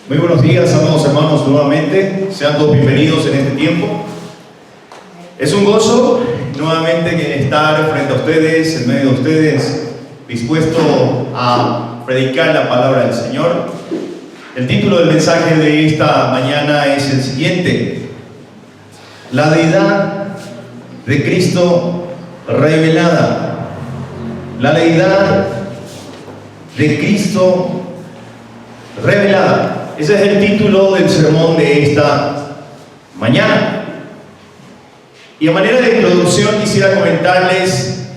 Muy buenos días, amados hermanos, nuevamente. Sean todos bienvenidos en este tiempo. Es un gozo nuevamente estar frente a ustedes, en medio de ustedes, dispuesto a predicar la palabra del Señor. El título del mensaje de esta mañana es el siguiente: la deidad de Cristo revelada. La deidad de Cristo revelada. Ese es el título del sermón de esta mañana. Y a manera de introducción quisiera comentarles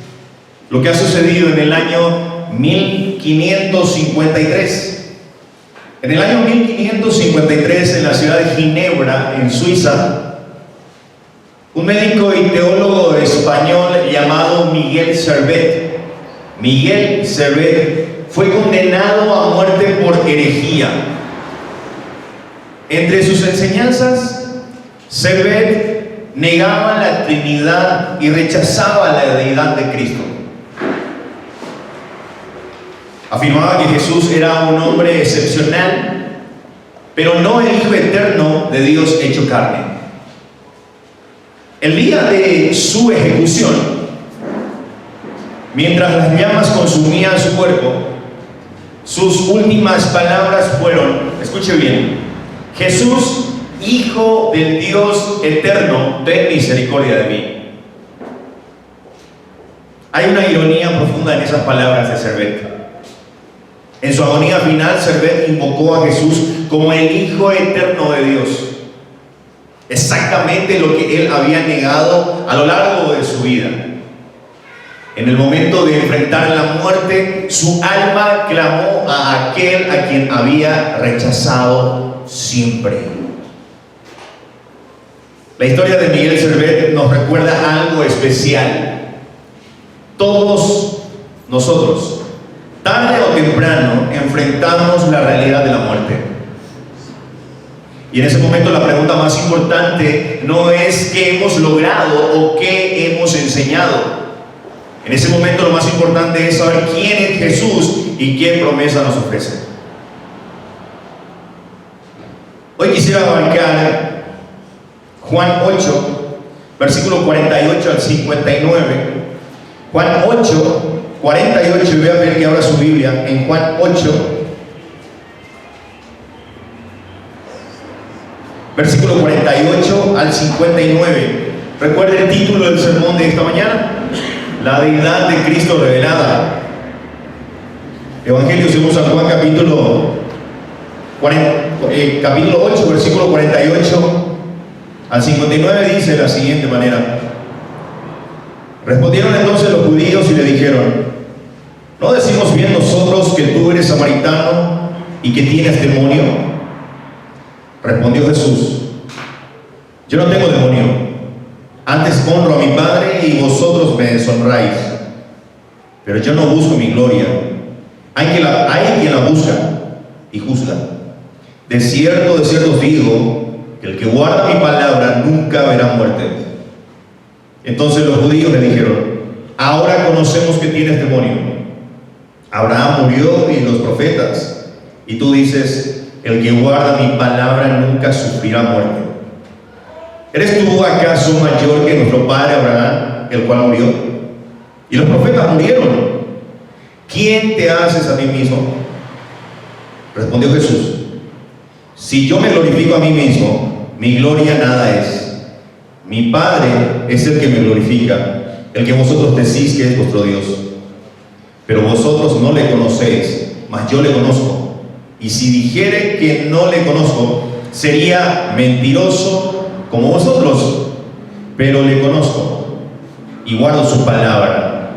lo que ha sucedido en el año 1553. En el año 1553, en la ciudad de Ginebra, en Suiza, un médico y teólogo español llamado Miguel Servet fue condenado a muerte por herejía. Entre sus enseñanzas, Servet negaba la Trinidad y rechazaba la deidad de Cristo. Afirmaba que Jesús era un hombre excepcional, pero no el Hijo eterno de Dios hecho carne. El día de su ejecución, mientras las llamas consumían su cuerpo, sus últimas palabras fueron, escuche bien: Jesús, Hijo del Dios eterno, ten misericordia de mí. Hay una ironía profunda en esas palabras de Servet. En su agonía final, Servet invocó a Jesús como el Hijo eterno de Dios. Exactamente lo que él había negado a lo largo de su vida. En el momento de enfrentar la muerte, su alma clamó a aquel a quien había rechazado siempre. La historia de Miguel Servet nos recuerda algo especial. Todos nosotros, tarde o temprano, enfrentamos la realidad de la muerte. Y en ese momento la pregunta más importante no es qué hemos logrado o qué hemos enseñado. En ese momento lo más importante es saber quién es Jesús y qué promesa nos ofrece. Hoy quisiera abarcar Juan 8, versículo 48 al 59. Juan 8, 48, y voy a ver que abra su Biblia en Juan 8, versículo 48 al 59. Recuerda el título del sermón de esta mañana: la deidad de Cristo revelada. Evangelio según San Juan, capítulo 8, versículo 48 al 59, dice de la siguiente manera: respondieron entonces los judíos y le dijeron: ¿no decimos bien nosotros que tú eres samaritano y que tienes demonio? Respondió Jesús: yo no tengo demonio, antes honro a mi Padre y vosotros me deshonráis. Pero yo no busco mi gloria. Hay quien la busca y juzga. De cierto os digo que el que guarda mi palabra nunca verá muerte. Entonces los judíos le dijeron: ahora conocemos que tienes demonio. Abraham murió y los profetas, y tú dices: el que guarda mi palabra nunca sufrirá muerte. ¿Eres tú acaso mayor que nuestro padre Abraham, el cual murió? Y los profetas murieron. ¿Quién te haces a ti mismo? Respondió Jesús: si yo me glorifico a mí mismo, mi gloria nada es. Mi Padre es el que me glorifica, el que vosotros decís que es vuestro Dios. Pero vosotros no le conocéis, mas yo le conozco. Y si dijere que no le conozco, sería mentiroso como vosotros. Pero le conozco y guardo su palabra.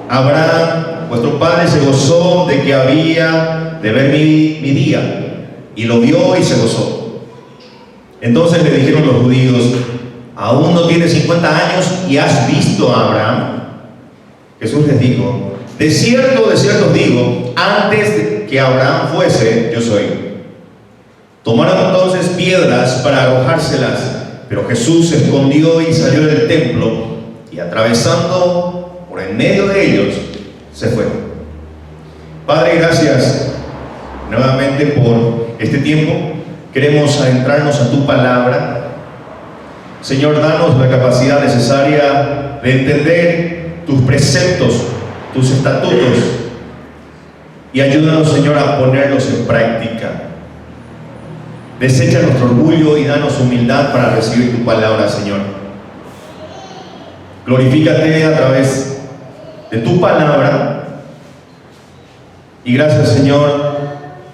Abraham, vuestro padre, se gozó de que había de ver mi día, y lo vio y se gozó. Entonces le dijeron los judíos: ¿aún no tienes 50 años y has visto a Abraham? Jesús les dijo: de cierto os digo, antes de que Abraham fuese, yo soy. Tomaron entonces piedras para arrojárselas, pero Jesús se escondió y salió del templo, y atravesando por en medio de ellos, se fue. Padre, gracias nuevamente por este tiempo. Queremos adentrarnos a tu palabra. Señor, danos la capacidad necesaria de entender tus preceptos, tus estatutos, y ayúdanos, Señor, a ponerlos en práctica. Desecha nuestro orgullo y danos humildad para recibir tu palabra, Señor. Glorifícate a través de tu palabra, y gracias, Señor,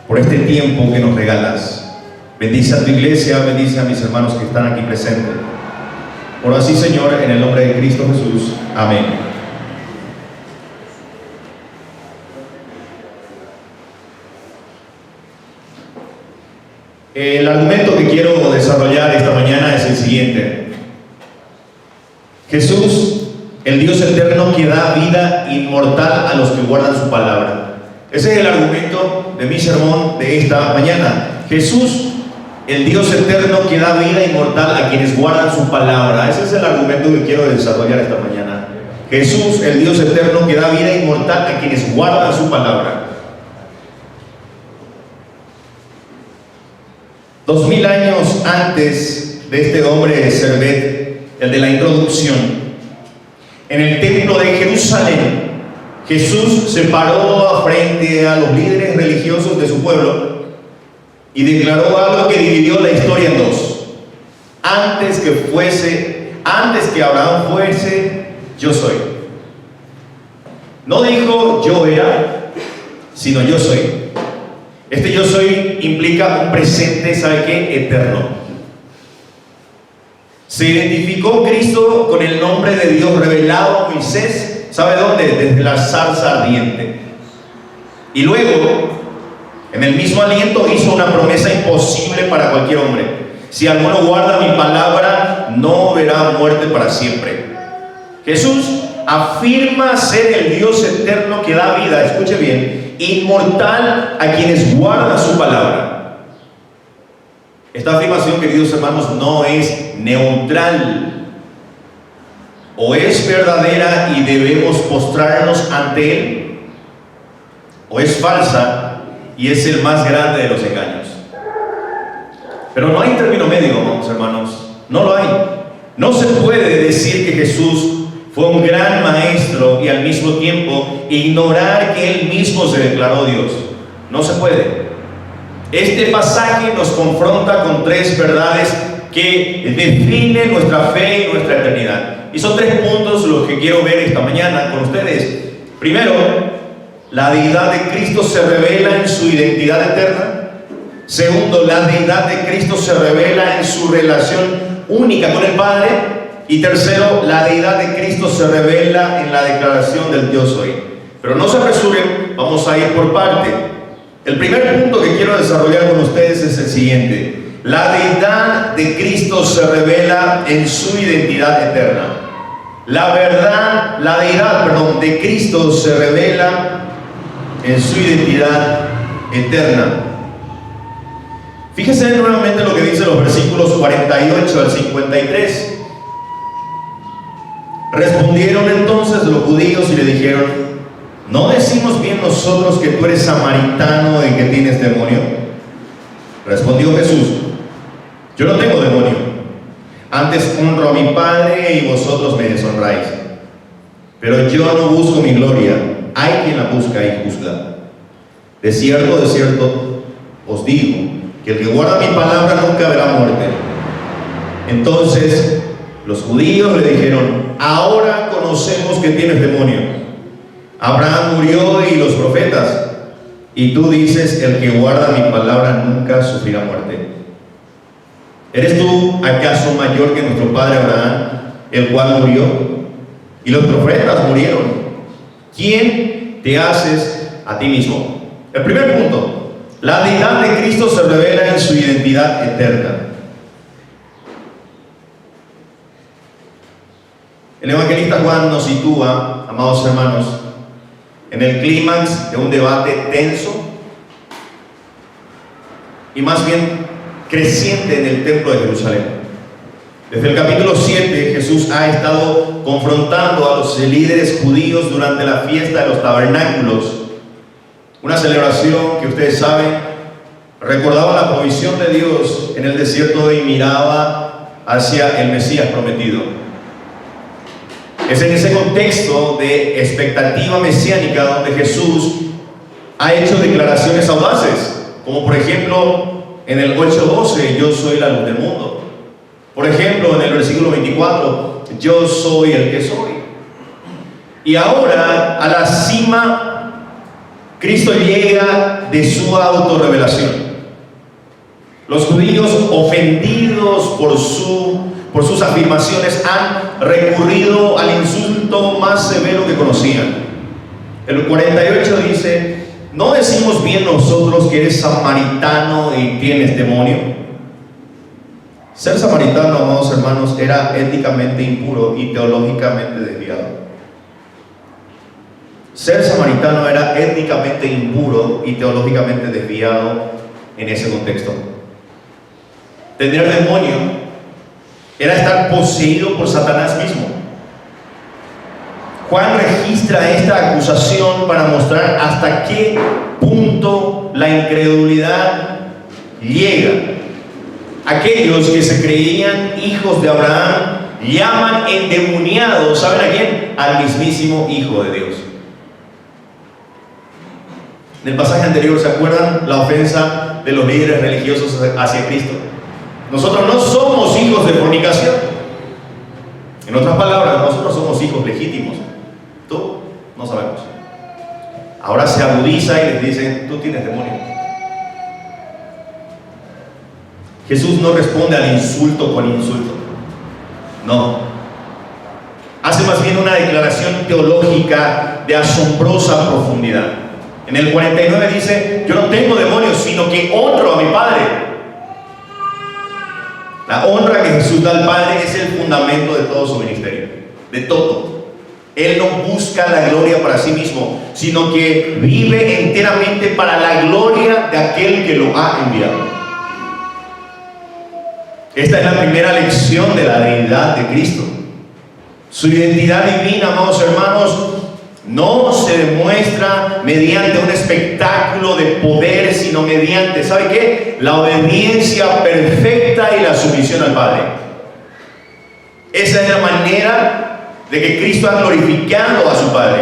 por este tiempo que nos regalas. Bendice a tu iglesia, bendice a mis hermanos que están aquí presentes. Oro así, Señor, en el nombre de Cristo Jesús. Amén. El argumento que quiero desarrollar esta mañana es el siguiente. Jesús, el Dios eterno que da vida inmortal a los que guardan su palabra. Ese es el argumento de mi sermón de esta mañana. Jesús, el Dios eterno que da vida inmortal a quienes guardan su palabra. Ese es el argumento que quiero desarrollar esta mañana. Jesús, el Dios eterno que da vida inmortal a quienes guardan su palabra. 2000 años antes de este hombre Servet, el de la introducción, en el templo de Jerusalén, Jesús se paró frente a los líderes religiosos de su pueblo y declaró algo que dividió la historia en dos. Antes que Abraham fuese, yo soy. No dijo yo era, sino yo soy. Este yo soy implica un presente, ¿sabe qué? Eterno. Se identificó Cristo con el nombre de Dios revelado a Moisés, ¿sabe dónde? Desde la zarza ardiente. Y luego, en el mismo aliento, hizo una promesa imposible para cualquier hombre: si alguno guarda mi palabra, no verá muerte para siempre. Jesús afirma ser el Dios eterno que da vida, escuche bien, inmortal a quienes guardan su palabra. Esta afirmación, queridos hermanos, no es neutral. O es verdadera y debemos postrarnos ante Él, o es falsa y es el más grande de los engaños. Pero no hay término medio, hermanos. No lo hay. No se puede decir que Jesús fue un gran maestro y al mismo tiempo ignorar que Él mismo se declaró Dios. No se puede. Este pasaje nos confronta con tres verdades que definen nuestra fe y nuestra eternidad. Y son tres puntos los que quiero ver esta mañana con ustedes. Primero, la deidad de Cristo se revela en su identidad eterna. Segundo, la deidad de Cristo se revela en su relación única con el Padre. Y tercero, la deidad de Cristo se revela en la declaración del Yo soy. Pero no se apresuren, vamos a ir por parte. El primer punto que quiero desarrollar con ustedes es el siguiente. La deidad de Cristo se revela en su identidad eterna. La deidad de Cristo se revela en su identidad eterna. Fíjense nuevamente lo que dice los versículos 48 al 53. Respondieron entonces los judíos y le dijeron: ¿no decimos bien nosotros que tú eres samaritano y que tienes demonio? Respondió Jesús: yo no tengo demonio, antes honro a mi Padre y vosotros me deshonráis. Pero yo no busco mi gloria, hay quien la busca y juzga. De cierto os digo, que el que guarda mi palabra nunca verá muerte. Entonces los judíos le dijeron: ahora conocemos que tienes demonio. Abraham murió y los profetas, y tú dices: el que guarda mi palabra nunca sufrirá muerte. ¿Eres tú acaso mayor que nuestro padre Abraham, el cual murió? Y los profetas murieron. ¿Quién te haces a ti mismo? El primer punto: la deidad de Cristo se revela en su identidad eterna. El evangelista Juan nos sitúa, amados hermanos, en el clímax de un debate tenso y más bien creciente en el templo de Jerusalén. Desde el capítulo 7, Jesús ha estado confrontando a los líderes judíos durante la fiesta de los tabernáculos, una celebración que ustedes saben recordaba la provisión de Dios en el desierto y miraba hacia el Mesías prometido. Es en ese contexto de expectativa mesiánica donde Jesús ha hecho declaraciones audaces, como por ejemplo en el 8:12, yo soy la luz del mundo. Por ejemplo, en el versículo 24, yo soy el que soy. Y ahora, a la cima, Cristo llega de su autorrevelación. Los judíos, ofendidos por sus afirmaciones, han recurrido al insulto más severo que conocían. El 48 dice, ¿no decimos bien nosotros que eres samaritano y tienes demonio? Ser samaritano, amados hermanos, era éticamente impuro y teológicamente desviado. Ser samaritano era étnicamente impuro y teológicamente desviado en ese contexto. Tener demonio era estar poseído por Satanás mismo. Juan registra esta acusación para mostrar hasta qué punto la incredulidad llega. Aquellos que se creían hijos de Abraham llaman endemoniados, ¿saben a quién? Al mismísimo Hijo de Dios. En el pasaje anterior, ¿se acuerdan? La ofensa de los líderes religiosos hacia Cristo. Nosotros no somos hijos de fornicación. En otras palabras, nosotros somos hijos legítimos. Tú no sabemos. Ahora se agudiza y les dicen, tú tienes demonio. Jesús no responde al insulto con insulto. No. Hace más bien una declaración teológica de asombrosa profundidad. En el 49 dice, yo no tengo demonios, sino que honro a mi Padre. La honra que Jesús da al Padre es el fundamento de todo su ministerio, de todo. Él no busca la gloria para sí mismo, sino que vive enteramente para la gloria de aquel que lo ha enviado. Esta es la primera lección de la deidad de Cristo. Su identidad divina, amados hermanos, no se demuestra mediante un espectáculo de poder, sino mediante, ¿sabe qué? La obediencia perfecta y la sumisión al Padre. Esa es la manera de que Cristo ha glorificado a su Padre.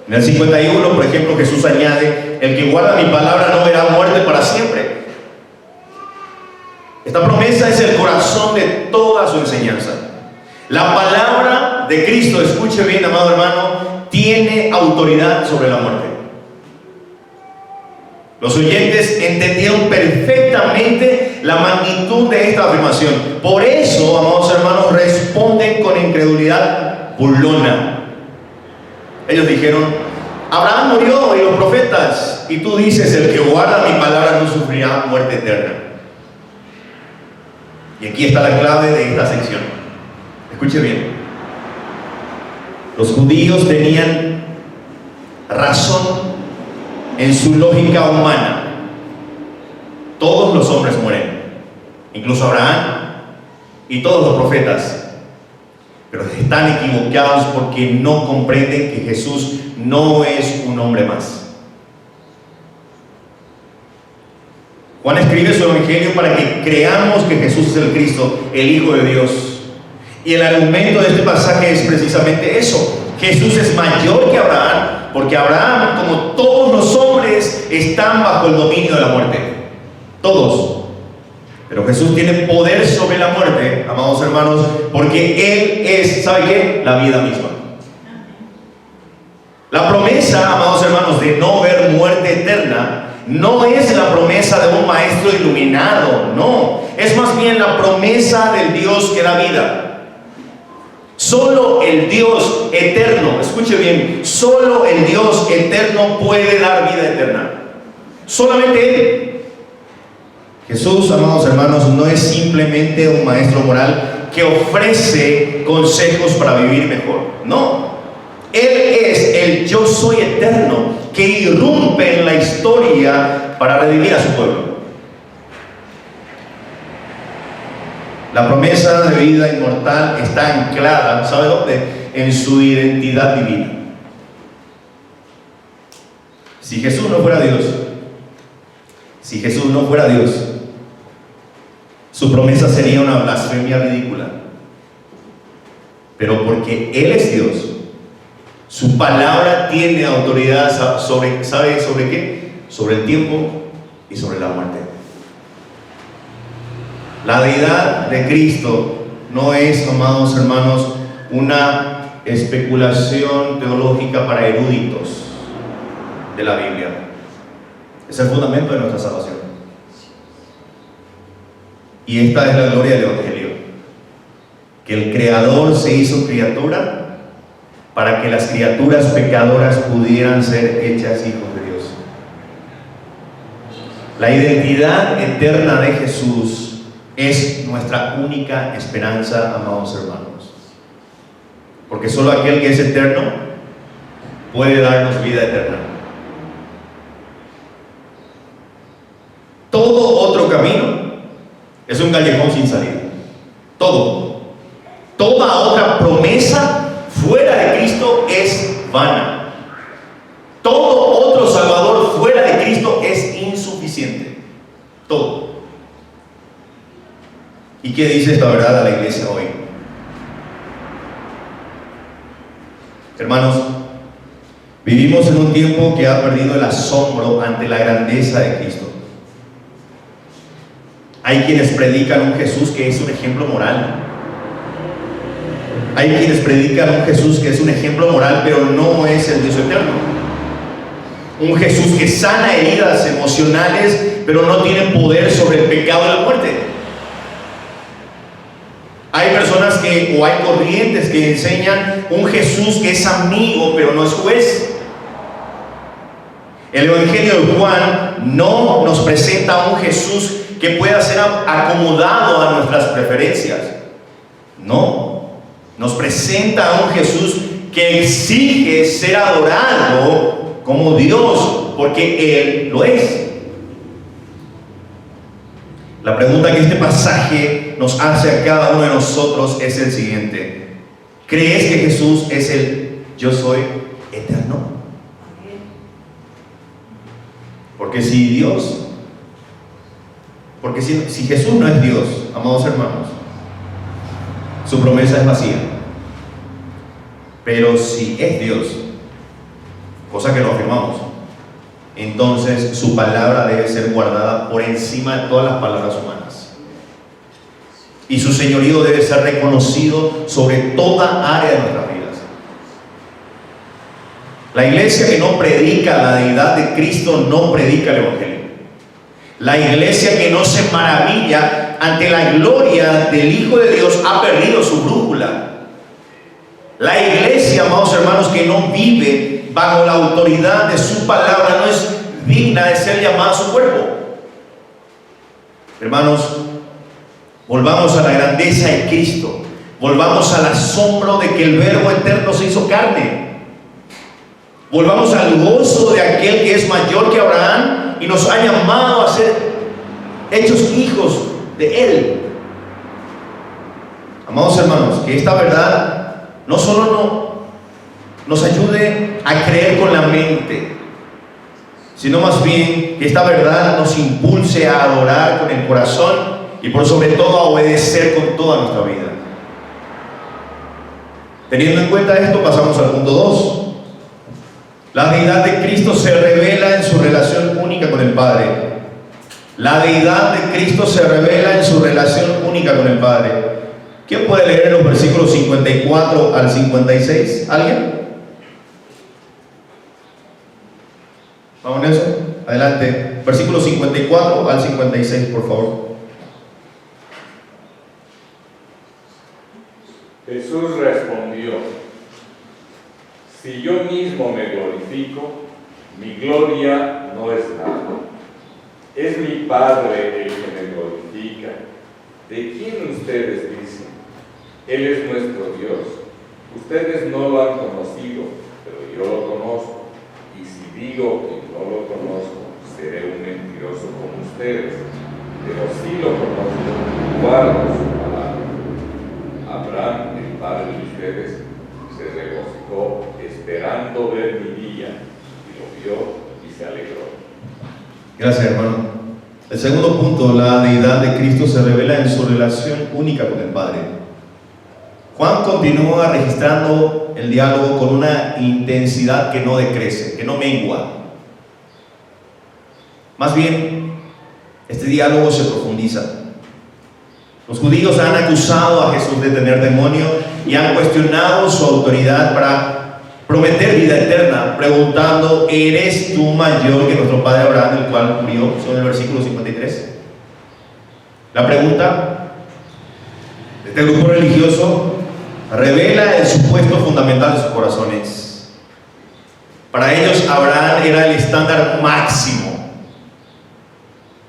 En el 51, por ejemplo, Jesús añade, el que guarda mi palabra no verá muerte para siempre. Esta promesa es el corazón de toda su enseñanza. La palabra de Cristo, escuche bien, amado hermano, tiene autoridad sobre la muerte. Los oyentes entendieron perfectamente la magnitud de esta afirmación. Por eso, amados hermanos, responden con incredulidad burlona. Ellos dijeron, Abraham murió y los profetas, y tú dices, el que guarda mi palabra no sufrirá muerte eterna. Y aquí está la clave de esta sección. Escuche bien. Los judíos tenían razón en su lógica humana. Todos los hombres mueren, incluso Abraham y todos los profetas. Pero están equivocados porque no comprenden que Jesús no es un hombre más. Juan escribe su evangelio para que creamos que Jesús es el Cristo, el Hijo de Dios. Y el argumento de este pasaje es precisamente eso. Jesús es mayor que Abraham, porque Abraham, como todos los hombres, están bajo el dominio de la muerte. Todos. Pero Jesús tiene poder sobre la muerte, amados hermanos, porque Él es, ¿sabe qué? La vida misma. La promesa, amados hermanos, de no ver muerte eterna no es la promesa de un maestro iluminado, no. Es más bien la promesa del Dios que da vida. Solo el Dios eterno, escuche bien, solo el Dios eterno puede dar vida eterna. Solamente Él. Jesús, amados hermanos, no es simplemente un maestro moral que ofrece consejos para vivir mejor. No. Él es el yo soy eterno que irrumpe en la historia para redimir a su pueblo. La promesa de vida inmortal está anclada, ¿sabe dónde? En su identidad divina. Si Jesús no fuera Dios, Si Jesús no fuera Dios, su promesa sería una blasfemia ridícula. Pero porque Él es Dios, su palabra tiene autoridad sobre, ¿sabe sobre qué? Sobre el tiempo y sobre la muerte. La deidad de Cristo no es, amados hermanos, una especulación teológica para eruditos de la Biblia. Es el fundamento de nuestra salvación. Y esta es la gloria del Evangelio, que el Creador se hizo criatura para que las criaturas pecadoras pudieran ser hechas hijos de Dios. La identidad eterna de Jesús es nuestra única esperanza, amados hermanos, porque solo aquel que es eterno puede darnos vida eterna. Todo otro camino es un callejón sin salida. Toda otra promesa fuera de Cristo es vana. Todo otro Salvador fuera de Cristo es insuficiente. Todo. ¿Y qué dice esta verdad a la iglesia hoy? Hermanos, vivimos en un tiempo que ha perdido el asombro ante la grandeza de Cristo. Hay quienes predican un Jesús que es un ejemplo moral. Hay quienes predican un Jesús que es un ejemplo moral, pero no es el Dios eterno. Un Jesús que sana heridas emocionales, pero no tiene poder sobre el pecado y la muerte. Hay personas o hay corrientes que enseñan un Jesús que es amigo, pero no es juez. El Evangelio de Juan no nos presenta a un Jesús que pueda ser acomodado a nuestras preferencias. No, nos presenta a un Jesús que exige ser adorado como Dios, porque Él lo es. La pregunta que este pasaje nos hace a cada uno de nosotros es el siguiente: ¿crees que Jesús es el yo soy eterno? Porque si Jesús no es Dios, amados hermanos, su promesa es vacía. Pero si es Dios, cosa que lo afirmamos, entonces su palabra debe ser guardada por encima de todas las palabras humanas, y su señorío debe ser reconocido sobre toda área de nuestras vidas. La iglesia que no predica la deidad de Cristo no predica el Evangelio. La iglesia que no se maravilla ante la gloria del Hijo de Dios ha perdido su brújula. La iglesia, amados hermanos, que no vive bajo la autoridad de su palabra no es digna de ser llamada a su cuerpo. Hermanos, volvamos a la grandeza de Cristo. Volvamos al asombro de que el Verbo eterno se hizo carne. Volvamos al gozo de aquel que es mayor que Abraham y nos ha llamado a ser hechos hijos de Él. Amados hermanos, que esta verdad no solo nos ayude a creer con la mente, sino más bien que esta verdad nos impulse a adorar con el corazón y por sobre todo a obedecer con toda nuestra vida. Teniendo en cuenta esto, pasamos al punto 2. La deidad de Cristo se revela en su relación única con el Padre. La deidad de Cristo se revela en su relación única con el Padre. ¿Quién puede leer los versículos 54 al 56? ¿Alguien? Vamos en eso. Adelante. Versículos 54 al 56, por favor. Jesús respondió: si yo mismo me glorifico, mi gloria no es nada. Es mi Padre el que me glorifica. ¿De quién ustedes dicen? Él es nuestro Dios. Ustedes no lo han conocido, pero yo lo conozco. Y si digo que no lo conozco, seré un mentiroso como ustedes. Pero sí lo conozco, guardo su palabra. Abraham, el padre de ustedes, se regocijó esperando ver mi día, y lo vio y se alegró. Gracias, hermano. El segundo punto, la deidad de Cristo se revela en su relación única con el Padre. Juan continúa registrando el diálogo con una intensidad que no decrece, que no mengua. Más bien, este diálogo se profundiza. Los judíos han acusado a Jesús de tener demonio y han cuestionado su autoridad para prometer vida eterna, preguntando: ¿eres tú mayor que nuestro padre Abraham, el cual murió? Son el versículo 53. La pregunta de este grupo religioso revela el supuesto fundamental de sus corazones. Para ellos, Abraham era el estándar máximo.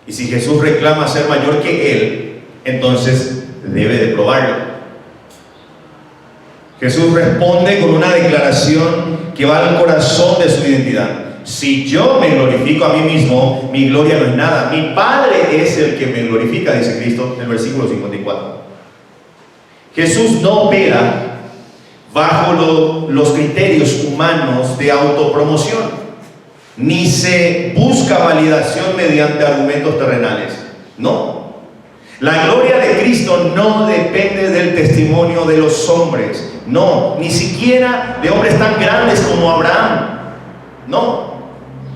Y si Jesús reclama ser mayor que él, entonces debe de probarlo. Jesús responde con una declaración que va al corazón de su identidad. Si yo me glorifico a mí mismo, mi gloria no es nada. Mi Padre es el que me glorifica, dice Cristo en el versículo 54. Jesús no opera bajo los criterios humanos de autopromoción, ni se busca validación mediante argumentos terrenales. No. La gloria de Cristo no depende del testimonio de los hombres. No, ni siquiera de hombres tan grandes como Abraham. No.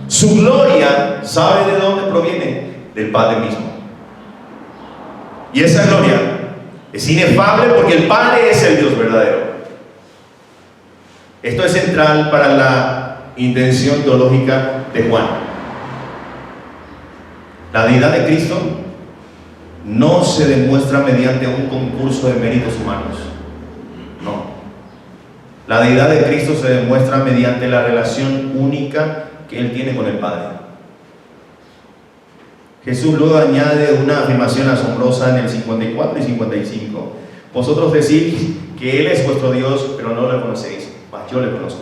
Su gloria, ¿sabe de dónde proviene? Del Padre mismo. Y esa gloria es inefable porque el Padre es el Dios verdadero. Esto es central para la intención teológica de Juan. La deidad de Cristo no se demuestra mediante un concurso de méritos humanos. No. La deidad de Cristo se demuestra mediante la relación única que Él tiene con el Padre. Jesús luego añade una afirmación asombrosa en el 54 y 55. Vosotros decís que Él es vuestro Dios, pero no lo conocéis, mas yo le conozco.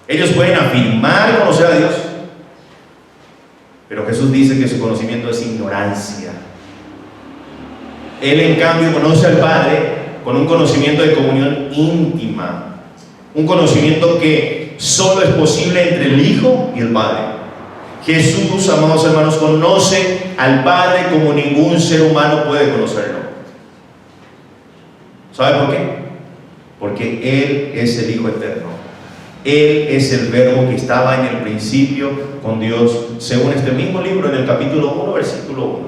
Ellos pueden afirmar conocer a Dios, pero Jesús dice que su conocimiento es ignorancia. Él, en cambio, conoce al Padre con un conocimiento de comunión íntima, un conocimiento que solo es posible entre el Hijo y el Padre. Jesús, amados hermanos, conoce al Padre como ningún ser humano puede conocerlo. ¿Sabe por qué? Porque Él es el Hijo eterno. Él es el verbo que estaba en el principio con Dios, según este mismo libro, en el capítulo 1, versículo 1.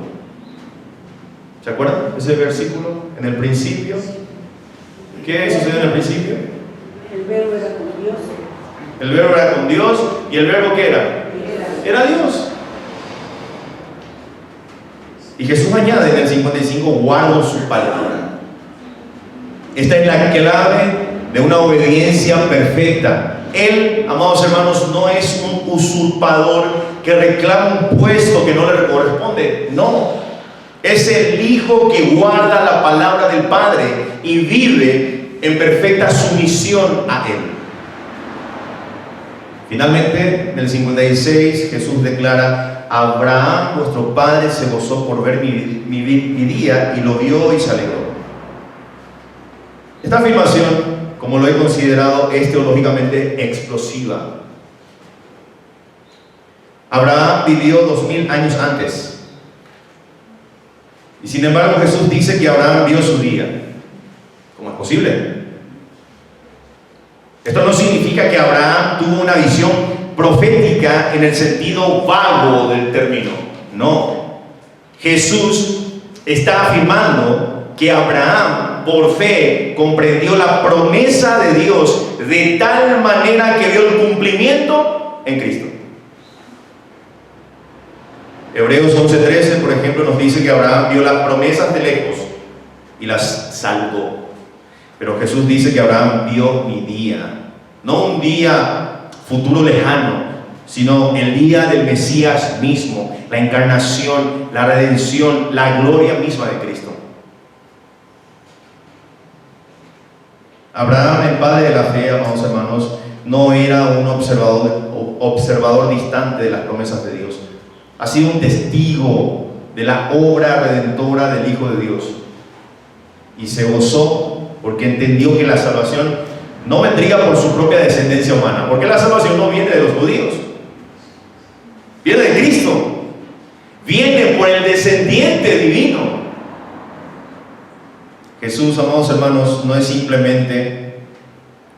¿Se acuerdan de ese versículo? En el principio. ¿Qué sucedió en el principio? El verbo era con Dios. El verbo era con Dios. ¿Y el verbo qué era? Era Dios. Y Jesús añade en el 55: guardo su palabra. Esta es la clave de una obediencia perfecta. Él, amados hermanos, no es un usurpador que reclama un puesto que no le corresponde. No, es el Hijo que guarda la palabra del Padre y vive en perfecta sumisión a Él. Finalmente, en el 56, Jesús declara: Abraham, vuestro padre, se gozó por ver mi día, y lo vio y se alegró. Esta afirmación, como lo he considerado, es teológicamente explosiva. Abraham vivió 2000 años antes. Y sin embargo, Jesús dice que Abraham vio su día. ¿Cómo es posible? Esto no significa que Abraham tuvo una visión profética en el sentido vago del término. No. Jesús está afirmando que Abraham, por fe, comprendió la promesa de Dios de tal manera que vio el cumplimiento en Cristo. Hebreos 11:13, por ejemplo, nos dice que Abraham vio las promesas de lejos y las salvó. Pero Jesús dice que Abraham vio mi día, no un día futuro lejano, sino el día del Mesías mismo, la encarnación, la redención, la gloria misma de Cristo. Abraham, el padre de la fe, amados hermanos, no era un observador distante de las promesas de Dios. Ha sido un testigo de la obra redentora del Hijo de Dios. Y se gozó porque entendió que la salvación no vendría por su propia descendencia humana, porque la salvación no viene de los judíos, viene de Cristo. viene por el descendiente divino. Jesús, amados hermanos, no es simplemente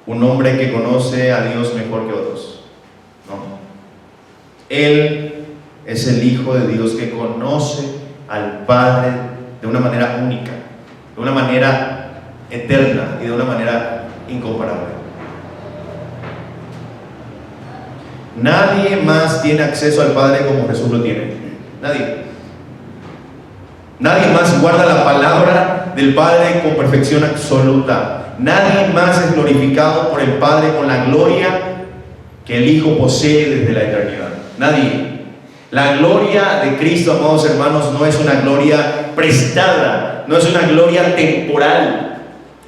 un hombre que conoce a Dios mejor que otros. No. Él es el Hijo de Dios que conoce al Padre de una manera única, de una manera eterna y de una manera incomparable. Nadie más tiene acceso al Padre como Jesús lo tiene. Nadie. Nadie más guarda la palabra del Padre con perfección absoluta. Nadie más es glorificado por el Padre con la gloria que el Hijo posee desde la eternidad. Nadie. La gloria de Cristo, amados hermanos, no es una gloria prestada, no es una gloria temporal.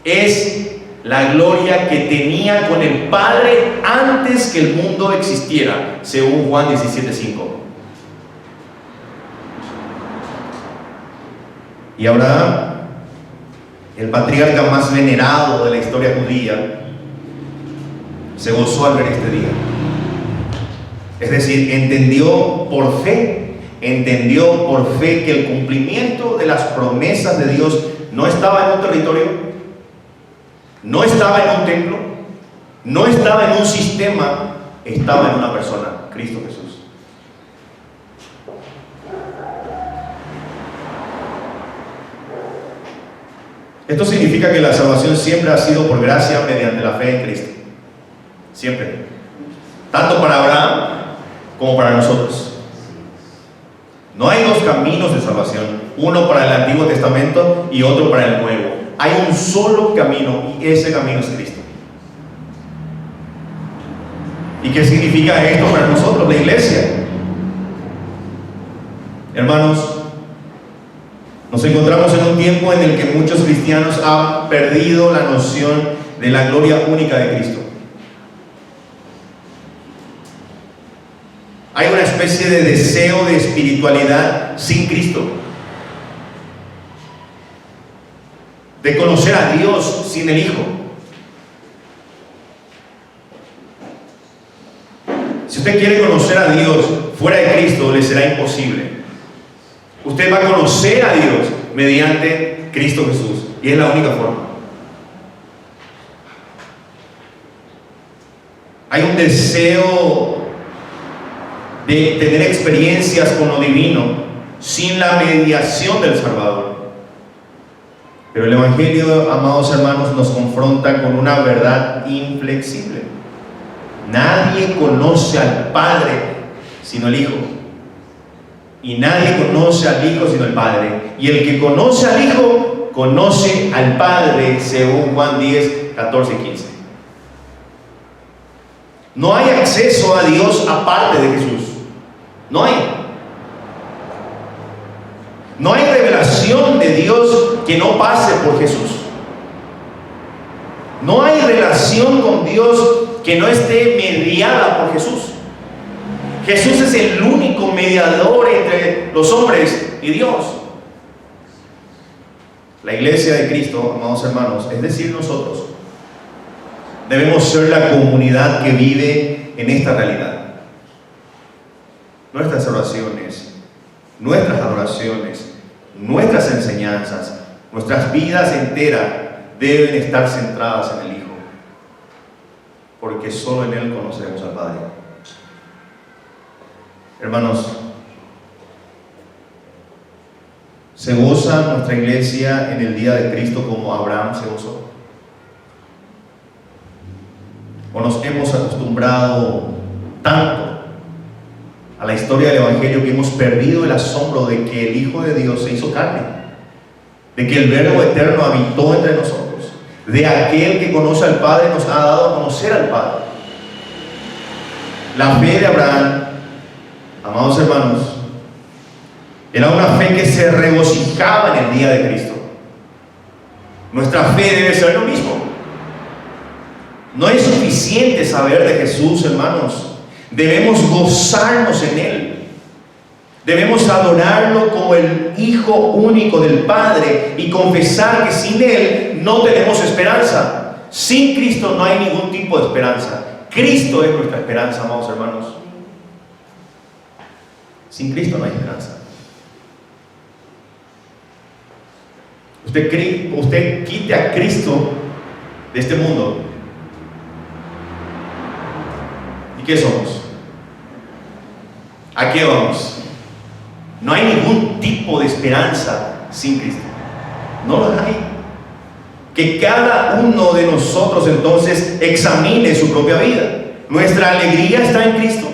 Es la gloria que tenía con el Padre antes que el mundo existiera, según Juan 17:5. Y Abraham, el patriarca más venerado de la historia judía, se gozó al ver este día. Es decir, entendió por fe que el cumplimiento de las promesas de Dios no estaba en un territorio, no estaba en un templo, no estaba en un sistema, estaba en una persona, Cristo Jesús. Esto significa que la salvación siempre ha sido por gracia mediante la fe en Cristo. Siempre. Tanto para Abraham como para nosotros. No hay dos caminos de salvación, uno para el Antiguo Testamento y otro para el Nuevo. Hay un solo camino y ese camino es Cristo. ¿Y qué significa esto para nosotros, la iglesia? Hermanos, nos encontramos en un tiempo en el que muchos cristianos han perdido la noción de la gloria única de Cristo. Hay una especie de deseo de espiritualidad sin Cristo, de conocer a Dios sin el Hijo. Si usted quiere conocer a Dios fuera de Cristo, le será imposible. Usted va a conocer a Dios mediante Cristo Jesús, y es la única forma. Hay un deseo de tener experiencias con lo divino sin la mediación del Salvador. Pero el Evangelio, amados hermanos, nos confronta con una verdad inflexible. Nadie conoce al Padre sino el Hijo. Y nadie conoce al Hijo sino el Padre. Y el que conoce al Hijo, conoce al Padre, según Juan 10, 14 y 15. No hay acceso a Dios aparte de Jesús. No hay. No hay revelación de Dios que no pase por Jesús. No hay relación con Dios que no esté mediada por Jesús. Jesús es el único mediador entre los hombres y Dios. La iglesia de Cristo, amados hermanos, es decir, nosotros, debemos ser la comunidad que vive en esta realidad. Nuestras oraciones, nuestras adoraciones, nuestras enseñanzas, nuestras vidas enteras deben estar centradas en el Hijo, porque solo en Él conoceremos al Padre. Hermanos, ¿se goza nuestra iglesia en el día de Cristo como Abraham se gozó? ¿O nos hemos acostumbrado tanto a la historia del Evangelio que hemos perdido el asombro de que el Hijo de Dios se hizo carne, de que el Verbo eterno habitó entre nosotros, de aquel que conoce al Padre nos ha dado a conocer al Padre? La fe de Abraham, amados hermanos, era una fe que se regocijaba en el día de Cristo. Nuestra fe debe ser lo mismo. No es suficiente saber de Jesús, hermanos. Debemos gozarnos en Él. Debemos adorarlo como el Hijo único del Padre y confesar que sin Él no tenemos esperanza. Sin Cristo no hay ningún tipo de esperanza. Cristo es nuestra esperanza, amados hermanos. Sin Cristo no hay esperanza. usted quite a Cristo de este mundo, ¿y qué somos? ¿A qué vamos? No hay ningún tipo de esperanza sin Cristo. No lo hay. Que cada uno de nosotros entonces examine su propia vida. Nuestra alegría está en Cristo.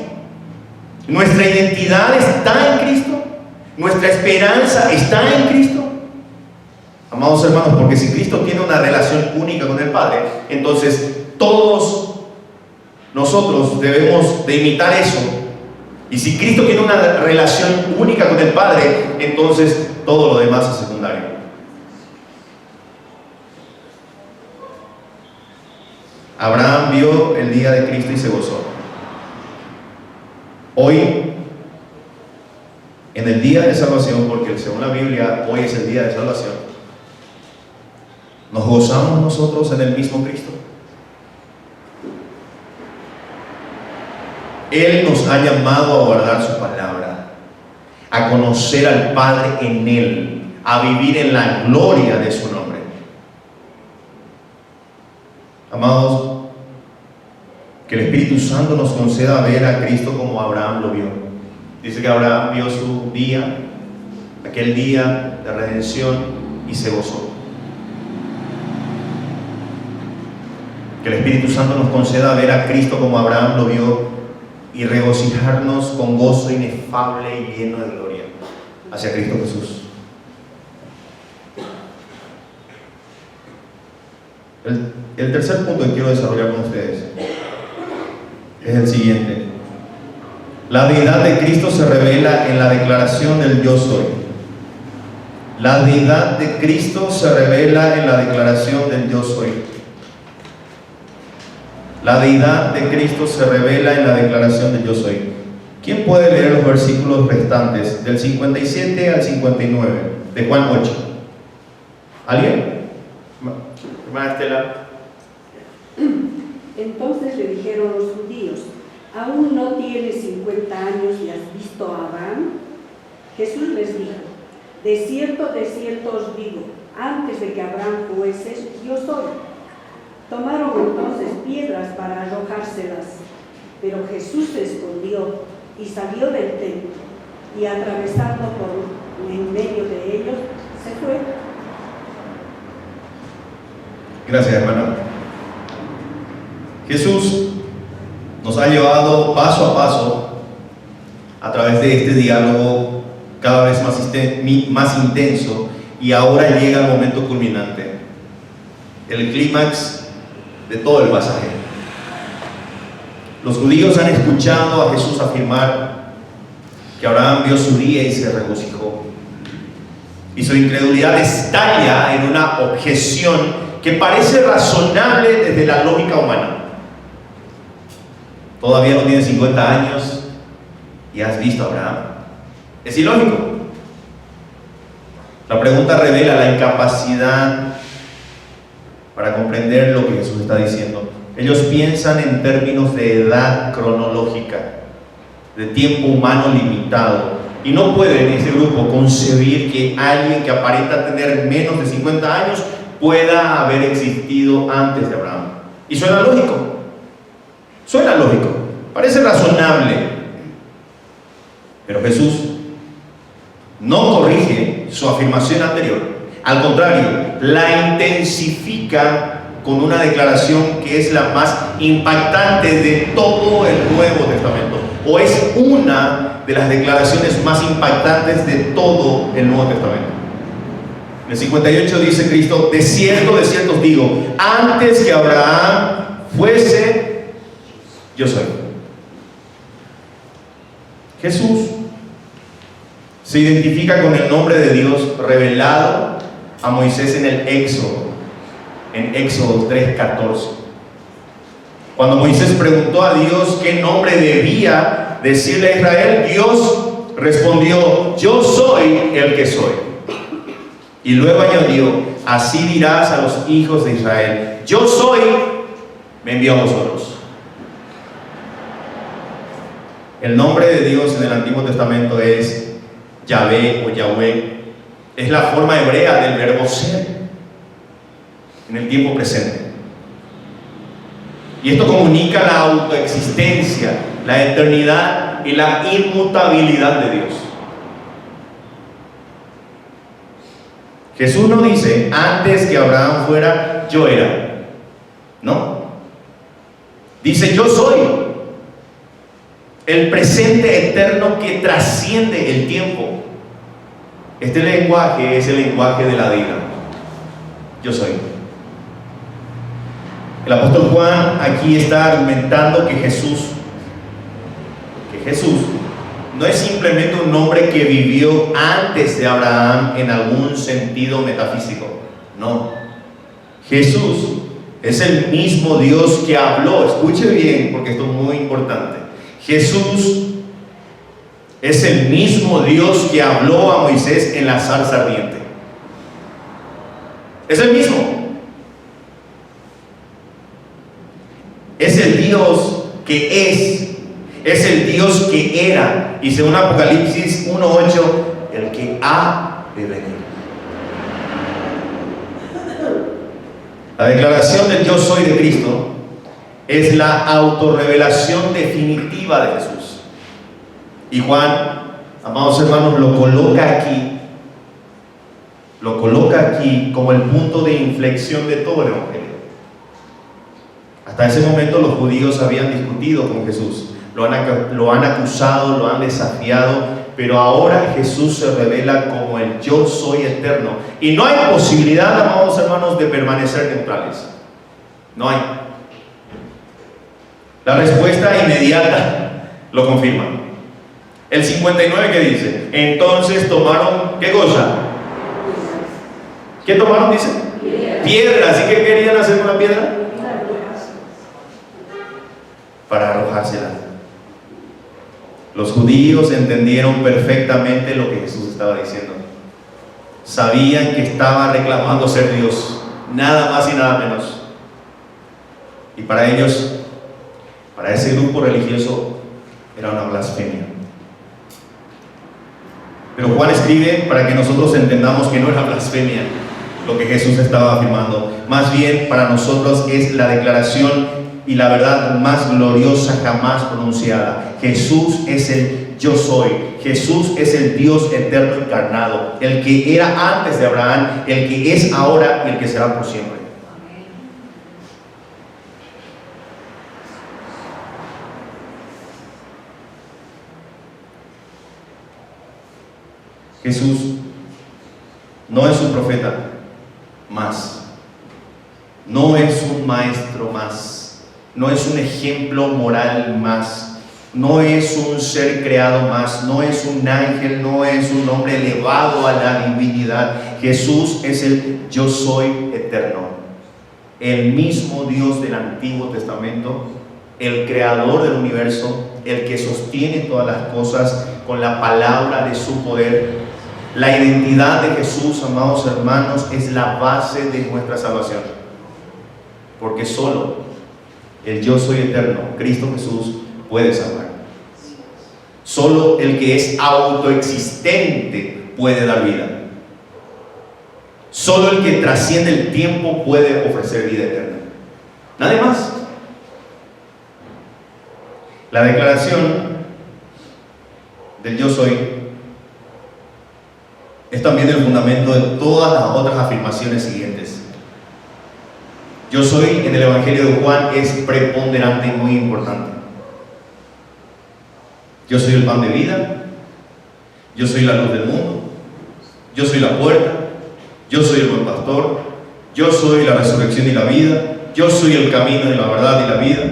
Nuestra identidad está en Cristo. Nuestra esperanza está en Cristo. Amados hermanos, porque si Cristo tiene una relación única con el Padre, entonces todos nosotros debemos de imitar eso. Y si Cristo tiene una relación única con el Padre, entonces todo lo demás es secundario. Abraham vio el día de Cristo y se gozó. Hoy, en el día de salvación, porque según la Biblia hoy es el día de salvación, ¿nos gozamos nosotros en el mismo Cristo? Él nos ha llamado a guardar su palabra, a conocer al Padre en Él, a vivir en la gloria de su nombre. Amados, que el Espíritu Santo nos conceda ver a Cristo como Abraham lo vio. Dice que Abraham vio su día, aquel día de redención, y se gozó. Que el Espíritu Santo nos conceda ver a Cristo como Abraham lo vio y regocijarnos con gozo inefable y lleno de gloria hacia Cristo Jesús. El tercer punto que quiero desarrollar con ustedes es el siguiente. La deidad de Cristo se revela en la declaración del yo soy. La deidad de Cristo se revela en la declaración del yo soy. La deidad de Cristo se revela en la declaración del yo soy. ¿Quién puede leer los versículos restantes del 57 al 59 de Juan 8? ¿Alguien? Hermana Estela. Entonces le dijeron los judíos: ¿aún no tienes 50 años y has visto a Abraham? Jesús les dijo: de cierto os digo, antes de que Abraham fuese, yo soy. Tomaron entonces piedras para arrojárselas, pero Jesús se escondió y salió del templo, y atravesando por en medio de ellos, se fue. Gracias, hermano. Jesús nos ha llevado paso a paso a través de este diálogo cada vez más intenso, y ahora llega el momento culminante, el clímax de todo el pasaje. Los judíos han escuchado a Jesús afirmar que Abraham vio su día y se regocijó, y su incredulidad estalla en una objeción que parece razonable desde la lógica humana. Todavía no tienes 50 años y has visto a Abraham. Es ilógico. La pregunta revela la incapacidad para comprender lo que Jesús está diciendo. Ellos piensan en términos de edad cronológica, de tiempo humano limitado, y no pueden, ese grupo, concebir que alguien que aparenta tener menos de 50 años pueda haber existido antes de Abraham. Y suena lógico, parece razonable, pero Jesús no corrige su afirmación anterior. Al contrario, la intensifica con una declaración que es la más impactante de todo el Nuevo Testamento, o es una de las declaraciones más impactantes de todo el Nuevo Testamento. En el 58 dice Cristo: de cierto os digo, antes que Abraham fuese, yo soy. Jesús se identifica con el nombre de Dios revelado a Moisés en el Éxodo, en Éxodo 3:14. Cuando Moisés preguntó a Dios qué nombre debía decirle a Israel, Dios respondió: yo soy el que soy. Y luego añadió: así dirás a los hijos de Israel, yo soy, me envió a vosotros. El nombre de Dios en el Antiguo Testamento es Yahvé o Yahweh, Es la forma hebrea del verbo ser en el tiempo presente. Y esto comunica la autoexistencia, la eternidad y la inmutabilidad de Dios. Jesús no dice, antes que Abraham fuera, yo era. No. Dice, yo soy. El presente eterno que trasciende el tiempo. Este lenguaje es el lenguaje de la deidad. Yo soy. El apóstol Juan aquí está argumentando que Jesús no es simplemente un hombre que vivió antes de Abraham en algún sentido metafísico. No. Jesús es el mismo Dios que habló. Escuche bien, porque esto es muy importante. Jesús es el mismo Dios que habló a Moisés en la zarza ardiente. Es el mismo. Es el Dios que es el Dios que era, y según Apocalipsis 1:8, el que ha de venir. La declaración del yo soy de Cristo es la autorrevelación definitiva de Jesús. Y Juan, amados hermanos, lo coloca aquí como el punto de inflexión de todo el Evangelio. Hasta ese momento los judíos habían discutido con Jesús, lo han acusado, lo han desafiado, pero ahora Jesús se revela como el yo soy eterno. Y no hay posibilidad, amados hermanos, de permanecer neutrales. No hay. La respuesta inmediata lo confirma. El 59, ¿qué dice? Entonces tomaron, ¿qué cosa? ¿Qué tomaron, dice? Piedra. ¿Así que querían hacer con la piedra? Para arrojársela. Los judíos entendieron perfectamente lo que Jesús estaba diciendo. Sabían que estaba reclamando ser Dios, nada más y nada menos. Y para ellos, para ese grupo religioso, era una blasfemia. Pero Juan escribe para que nosotros entendamos que no era blasfemia lo que Jesús estaba afirmando. Más bien, para nosotros es la declaración y la verdad más gloriosa jamás pronunciada. Jesús es el yo soy. Jesús es el Dios eterno encarnado, el que era antes de Abraham, el que es ahora y el que será por siempre. Jesús no es un profeta más, no es un maestro más, no es un ejemplo moral más, no es un ser creado más, no es un ángel, no es un hombre elevado a la divinidad. Jesús es el yo soy eterno, el mismo Dios del Antiguo Testamento, el creador del universo, el que sostiene todas las cosas con la palabra de su poder. La identidad de Jesús, amados hermanos, es la base de nuestra salvación, porque solo el yo soy eterno, Cristo Jesús, puede salvar. Solo el que es autoexistente puede dar vida. Solo el que trasciende el tiempo puede ofrecer vida eterna. Nadie más. La declaración del yo soy es también el fundamento de todas las otras afirmaciones siguientes. Yo soy en el Evangelio de Juan es preponderante y muy importante. Yo soy el pan de vida, yo soy la luz del mundo, yo soy la puerta, yo soy el buen pastor, yo soy la resurrección y la vida, yo soy el camino de la verdad y la vida,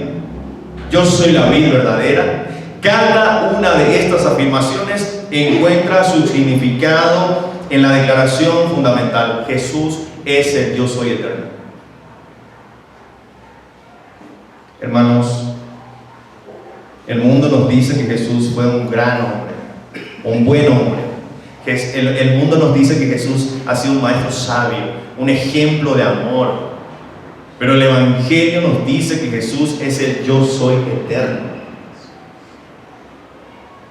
yo soy la vid verdadera. Cada una de estas afirmaciones encuentra su significado en la declaración fundamental: Jesús es el yo soy eterno. Hermanos, el mundo nos dice que Jesús fue un gran hombre, un buen hombre. El mundo nos dice que Jesús ha sido un maestro sabio, un ejemplo de amor. Pero el Evangelio nos dice que Jesús es el yo soy eterno.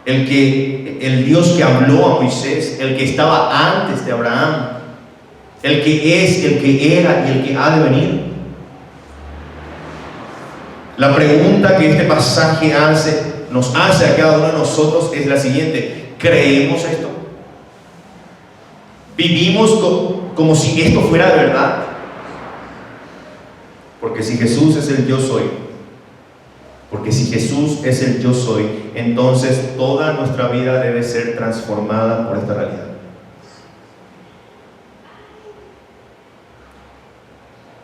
el Dios que habló a Moisés, el que estaba antes de Abraham, el que es, el que era y el que ha de venir. La pregunta que este pasaje nos hace a cada uno de nosotros es la siguiente: ¿creemos esto? ¿Vivimos como si esto fuera de verdad? Porque si Jesús es el yo soy, entonces toda nuestra vida debe ser transformada por esta realidad.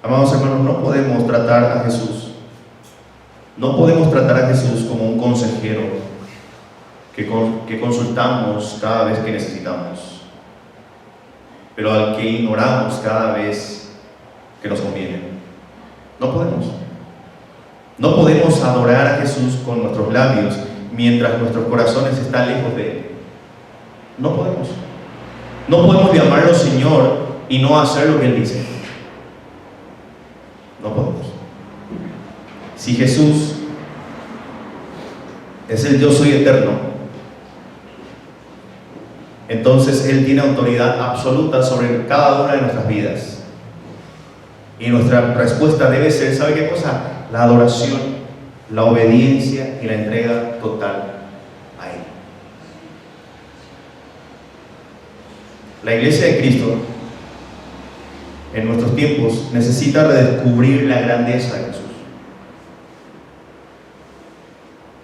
Amados hermanos, no podemos tratar a Jesús como un consejero que consultamos cada vez que necesitamos, pero al que ignoramos cada vez que nos conviene. No podemos adorar a Jesús con nuestros labios mientras nuestros corazones están lejos de Él. No podemos llamarlo Señor y no hacer lo que Él dice. No podemos. Si Jesús es el yo soy eterno, entonces Él tiene autoridad absoluta sobre cada una de nuestras vidas. Y nuestra respuesta debe ser, ¿sabe qué cosa? La adoración, la obediencia y la entrega total a Él. La iglesia de Cristo en nuestros tiempos necesita redescubrir la grandeza de Jesús.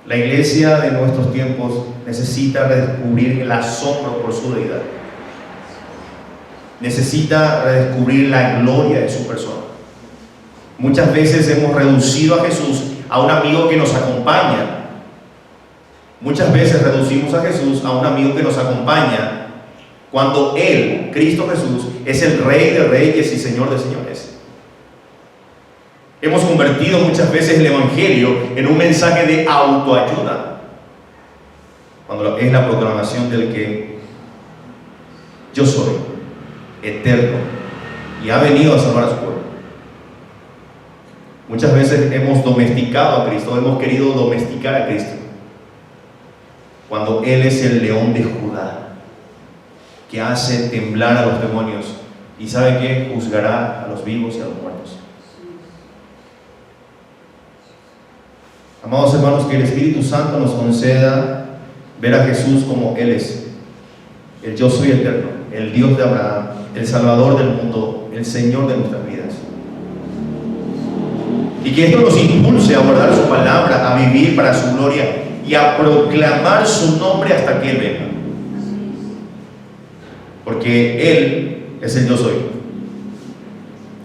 La iglesia de nuestros tiempos necesita redescubrir el asombro por su deidad. Necesita redescubrir la gloria de su persona. Muchas veces hemos reducido a Jesús a un amigo que nos acompaña. Muchas veces reducimos a Jesús a un amigo que nos acompaña cuando Él, Cristo Jesús, es el Rey de Reyes y Señor de Señores. Hemos convertido muchas veces el Evangelio en un mensaje de autoayuda, cuando es la proclamación del que yo soy eterno y ha venido a salvar a su pueblo. Muchas veces hemos domesticado a Cristo, hemos querido domesticar a Cristo, cuando Él es el león de Judá, que hace temblar a los demonios y ¿sabe qué? Juzgará a los vivos y a los muertos. Amados hermanos, que el Espíritu Santo nos conceda ver a Jesús como Él es, el yo soy eterno, el Dios de Abraham, el Salvador del mundo, el Señor de nuestras vidas. Y que esto nos impulse a guardar su palabra, a vivir para su gloria y a proclamar su nombre hasta que Él venga. Porque Él es el yo soy.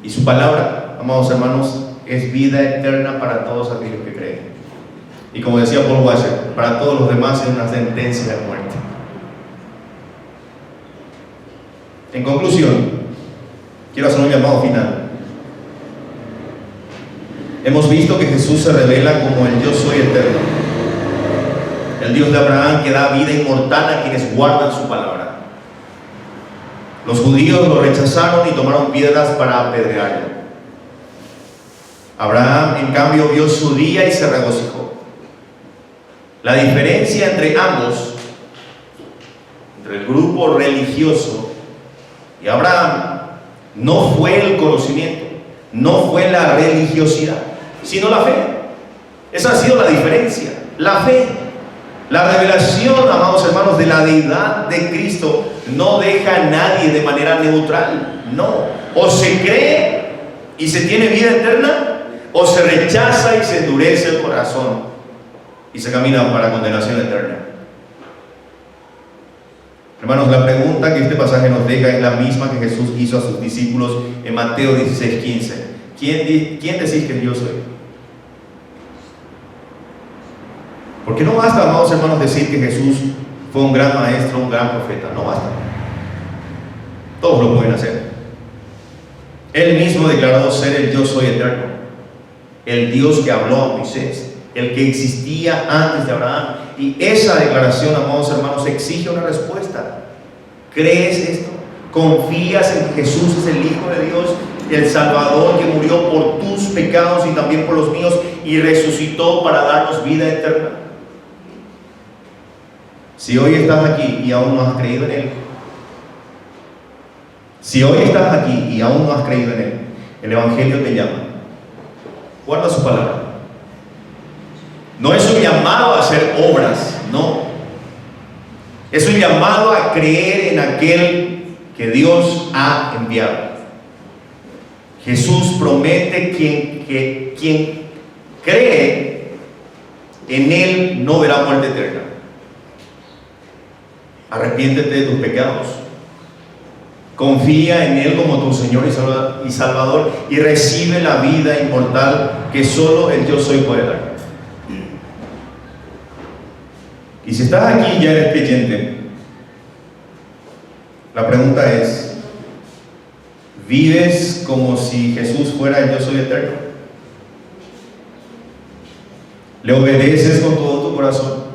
Y su palabra, amados hermanos, es vida eterna para todos aquellos que creen. Y como decía Paul Washer, para todos los demás es una sentencia de muerte. En conclusión, quiero hacer un llamado final. Hemos visto que Jesús se revela como el yo soy eterno, el Dios de Abraham que da vida inmortal a quienes guardan su palabra. Los judíos lo rechazaron y tomaron piedras para apedrearlo. Abraham, en cambio, vio su día y se regocijó. La diferencia entre ambos, entre el grupo religioso y Abraham, no fue el conocimiento, no fue la religiosidad, sino la fe. Esa ha sido la diferencia, la fe. La revelación, amados hermanos, de la deidad de Cristo no deja a nadie de manera neutral. No, o se cree y se tiene vida eterna, o se rechaza y se endurece el corazón y se camina para condenación eterna. Hermanos, la pregunta que este pasaje nos deja es la misma que Jesús hizo a sus discípulos en Mateo 16:15. ¿Quién decís que yo soy? Porque no basta, amados hermanos, decir que Jesús fue un gran maestro, un gran profeta. No basta. Todos lo pueden hacer. Él mismo declaró ser el yo soy eterno, el Dios que habló a Moisés, el que existía antes de Abraham. Y esa declaración, amados hermanos, exige una respuesta. ¿Crees esto? ¿Confías en que Jesús es el Hijo de Dios, el Salvador que murió por tus pecados y también por los míos y resucitó para darnos vida eterna? Si hoy estás aquí y aún no has creído en Él, si hoy estás aquí y aún no has creído en Él, el Evangelio te llama. Guarda su palabra. No es un llamado a hacer obras, no. Es un llamado a creer en aquel que Dios ha enviado. Jesús promete que quien cree en Él no verá muerte eterna. Arrepiéntete de tus pecados. Confía en Él como tu Señor y Salvador y recibe la vida inmortal que solo el Yo Soy puede dar. Y si estás aquí y ya eres creyente, la pregunta es, ¿vives como si Jesús fuera el Yo Soy eterno? ¿Le obedeces con todo tu corazón?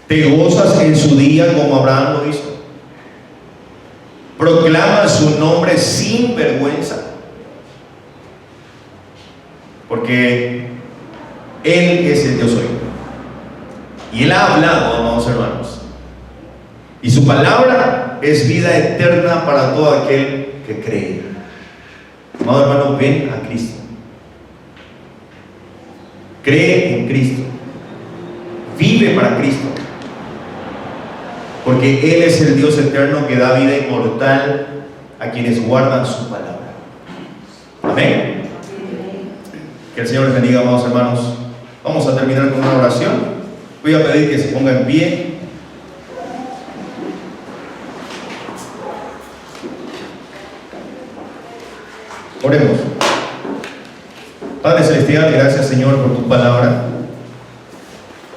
¿Te gozas en su día como Abraham lo hizo? ¿Proclamas su nombre sin vergüenza? Porque Él es el Yo Soy. Y Él ha hablado, amados hermanos. Y su palabra es vida eterna para todo aquel que cree. Amado hermano, ven a Cristo. Cree en Cristo. Vive para Cristo. Porque Él es el Dios eterno que da vida inmortal a quienes guardan su palabra. Amén. Que el Señor les bendiga, amados hermanos. Vamos a terminar con una oración. Voy a pedir que se ponga en pie. Oremos. Padre Celestial, gracias Señor por tu palabra.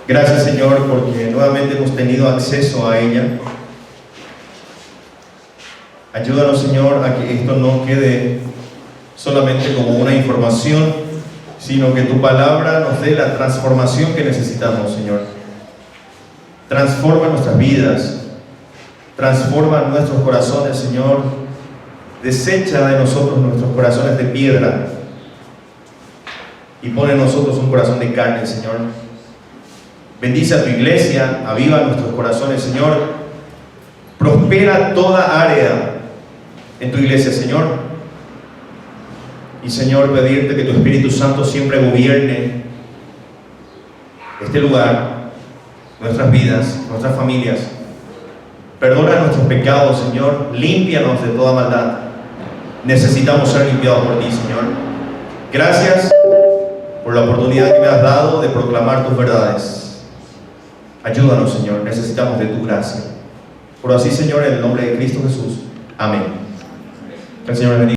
Gracias Señor porque nuevamente hemos tenido acceso a ella. Ayúdanos Señor a que esto no quede solamente como una información, sino que tu palabra nos dé la transformación que necesitamos, Señor. Transforma nuestras vidas, transforma nuestros corazones, Señor. Desecha de nosotros nuestros corazones de piedra y pone en nosotros un corazón de carne, Señor. Bendice a tu iglesia, aviva nuestros corazones, Señor. Prospera toda área en tu iglesia, Señor. Y Señor, pedirte que tu Espíritu Santo siempre gobierne este lugar, nuestras vidas, nuestras familias. Perdona nuestros pecados, Señor. Límpianos de toda maldad. Necesitamos ser limpiados por ti, Señor. Gracias por la oportunidad que me has dado de proclamar tus verdades. Ayúdanos, Señor. Necesitamos de tu gracia. Por así, Señor, en el nombre de Cristo Jesús. Amén. Que el Señor bendiga.